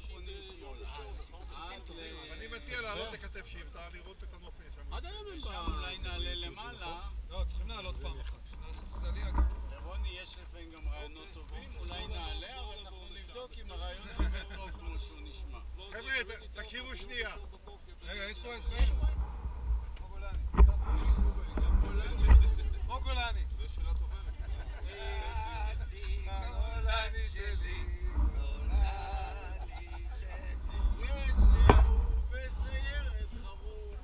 פונים שמאלה. אני מציע לעלות לכתף שבטה, לראות את הנופש שם. עד היום הם שם, אולי נעלה למעלה. לא, צריכים לעלות פעם אחת. לעשות את זה עלייה. רוני, יש לפעמים גם רעיונות טובים, אולי נעלה, אבל אנחנו נבדוק אם הרעיון עובד טוב כמו שהוא נשמע. חבר'ה, תקשיבו שנייה. רגע, יש פה כמו גולני. כמו גולני. זה שאלה טובה. גולני שלי, גולני שלי. יש לי אהוב בסיירת חרוב.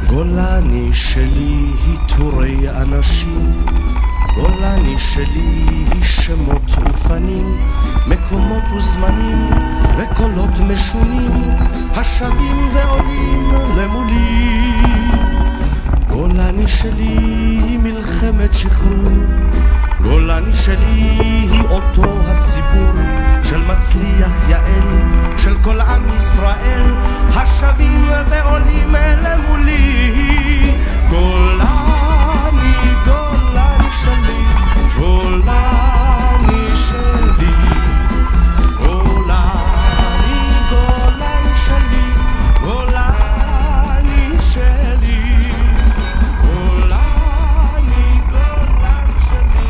גולני שלי היא תורי אנשים, גולני שלי היא שמות ופנים, מקומות וזמנים וקולות משונים השבים ועולים למולי. גולני שלי היא מלחמת שחרור, גולני שלי היא אותו הסיפור של מצליח יעל, של כל עם ישראל השבים ועולים למולי. גולני, גולני שלי, גולני שלי, גולני, גולני שלי, גולני שלי, גולני, גולני שלי,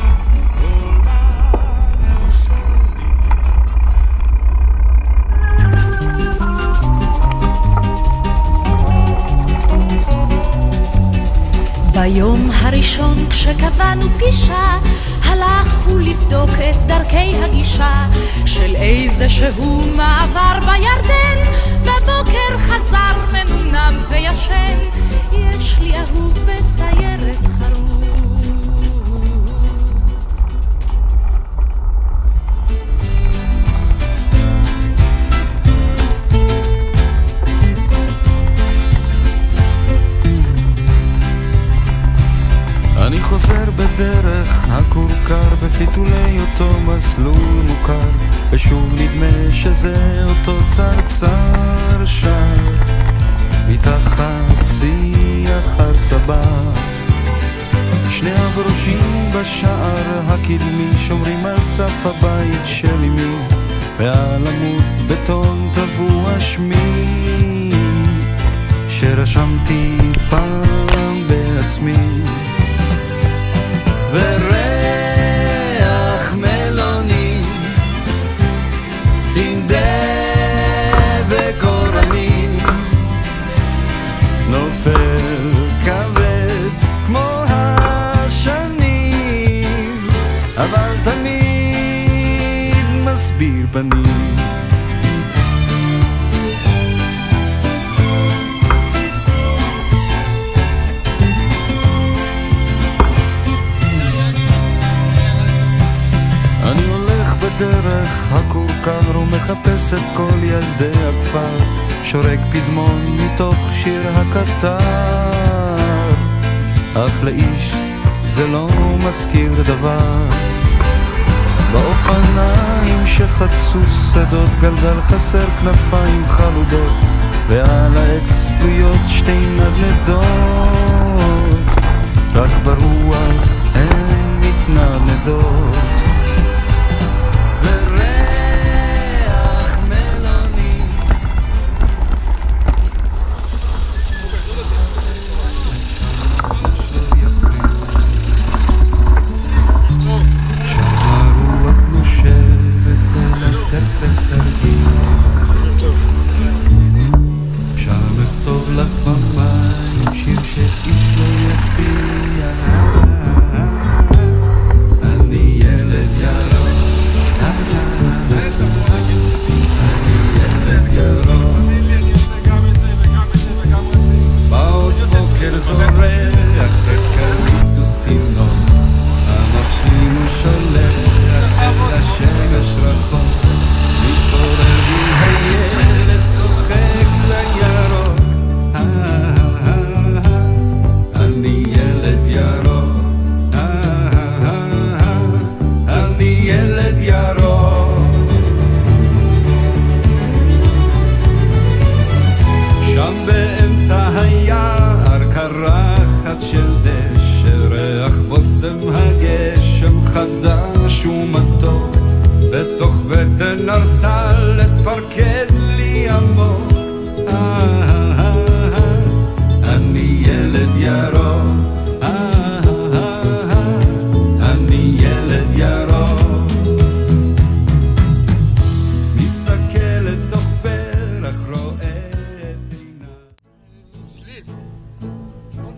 גולני שלי. ביום הראשון כשקבענו פגישה, הלכנו לבדוק את דרכי הגישה של איזה שהוא מעבר בירדן. בבוקר חזר מנומנם וישן, יש לי אהוב בסיירת חרוב. אני חוזר בדרך הכורכר בפיתולי אותו מסלול מוכר, ושוב נדמה שזה אותו צרצר שר מתחת שיח על סבא. שני הברושים בשער הקדמי שומרים על סף הבית של אמי, ועל עמוד בטון טבוע שמי שרשמתי פעם בעצמי. וריח מלוני עם דבק אורנים נופל כבד כמו השנים, אבל תמיד מסביר פנים. דרך הכורכר ומחפש את כל ילדי הכפר, שורק פזמון מתוך שיר הקטר, אך לאיש זה לא מזכיר דבר. באופניים שחצו שדות גלגל חסר כנפיים חלודות, ועל העץ תלויות שתי נדנדות, רק ברוח הן מתנדנדות. ילד ירוק חדש ומתוק, בתוך בטן ארסל התפרקד לי עמוק. אני ילד ירוק, אני ילד ירוק, מסתכל לתוך פרח, רואה את עיניו. צליל.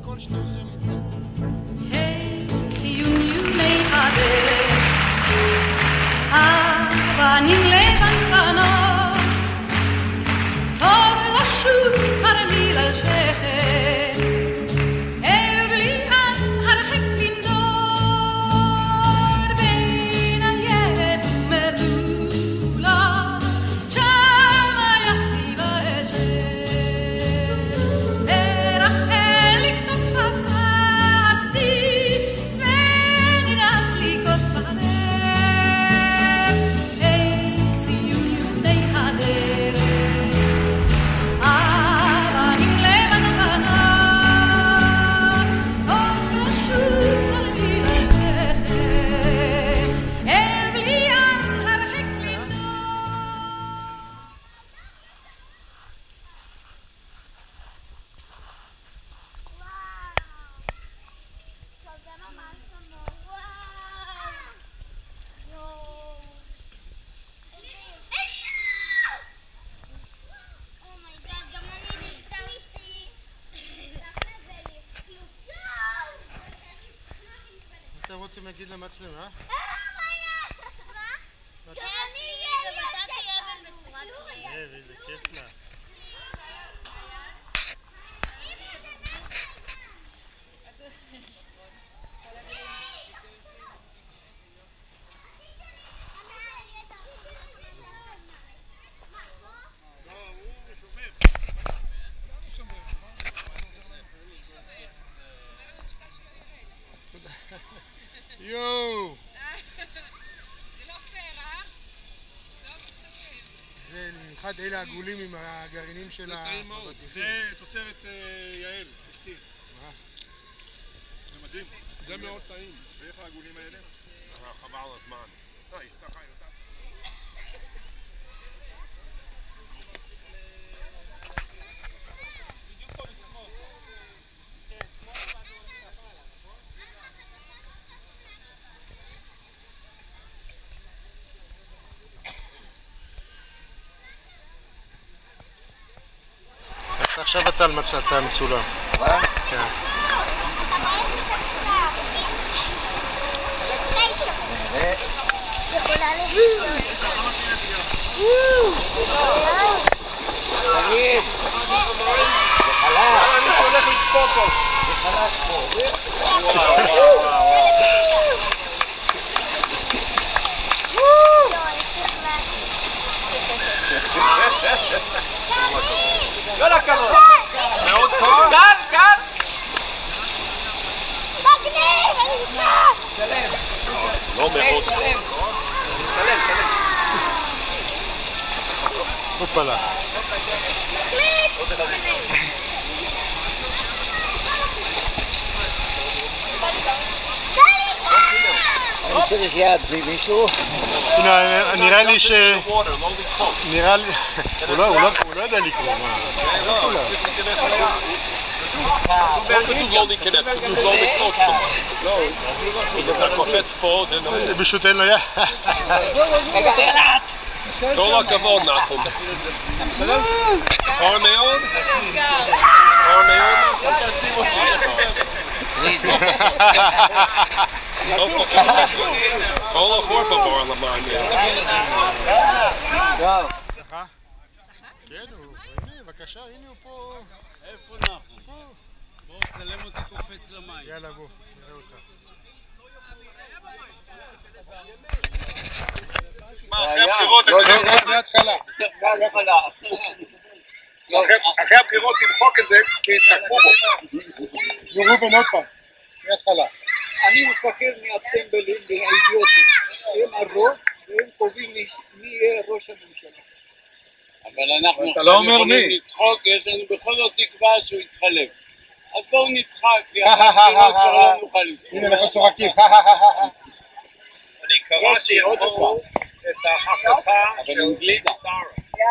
כל שאתה עושה מפה. ציון יולי הדרך, אבנים לבנבנות, טוב לשוב הרמיל על שכם, אל בליעם הרחק לנדוד, בין הילד ומטולה, שם הלכתי באשר, לרחל לקנות פחדתי, וננעץ לי כוס בלב, ציון יולי הדרך, אבנים לבנבנות, טוב לשוב הרמיל על שכם, אל בליעם הרחק לנדוד. אתם רוצים להגיד למצלמה? איזה כיף לה. יואו! זה לא פייר, אה? לא מתחשב. זה במיוחד אלה הגולים עם הגרעינים של הבטיחים. זה תוצרת יעל, אשתי. מה? זה מדהים. זה מאוד טעים. ואיך העגולים האלה? חבל על הזמן. השתחה יותר. עכשיו אתה מצולם. כן. כל הכבוד. מאוד טוב. כאן. מגניב, אני נכנס. לא מאוד. צלם. הופלה. אני צריך יד מישהו? נראה לי נראה לי... הוא לא יודע לקרוא, מה? פשוט אין לו יד. כל הכבוד נחום. קר מאוד? כל החורפה בור למען. סליחה? כן, הנה, בבקשה, הנה הוא פה. איפה נחום? בוא, צלם אותי קופץ למים. יאללה, בוא, נראה אותך. אחרי הבחירות, אחרי הבחירות תמחוק את זה, כי יתחכמו בו. ראובן, עוד פעם, מההתחלה. אני מפחד מהטמבלים והאידיוטים. הם הרוב והם קובעים מי יהיה ראש הממשלה. אבל אנחנו עכשיו יכולים לצחוק, יש לנו בכל זאת תקווה שהוא יתחלף. אז בואו נצחק, כי אחרי הבחירות כבר לא נוכל לצחוק. הנה אנחנו צוחקים. להשאיר עוד פעם את ההחלטה של שרה,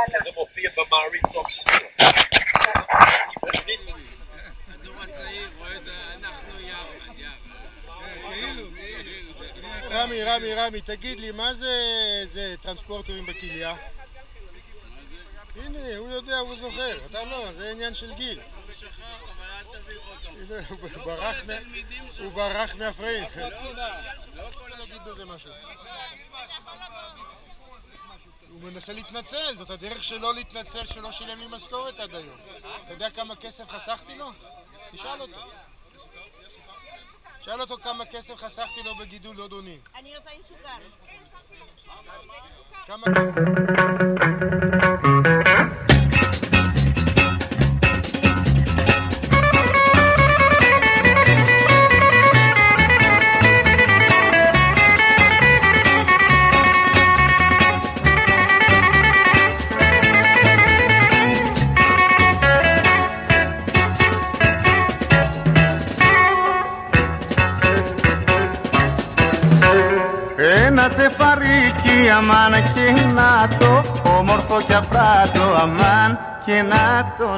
שזה מופיע במעריך סוף שבוע. הדור הצעיר רואה את אנחנו יחד. רמי, תגיד לי, מה זה טרנספורטרים בכליה? הנה, הוא יודע, הוא זוכר. אתה לא, זה עניין של גיל. הוא שכח, אבל אל תביך אותו. הוא ברח מהפריים. לא כל להגיד בזה משהו. הוא מנסה להתנצל, זאת הדרך שלו להתנצל שלא שילם לי משכורת עד היום. אתה יודע כמה כסף חסכתי לו? תשאל אותו. שאל אותו כמה כסף חסכתי לו בגידול עוד אונים. אני רוצה עם סוכר. כמה כסף? Ένα τεφαρίκι αμάν και να το όμορφο και απράτο αμάν και να το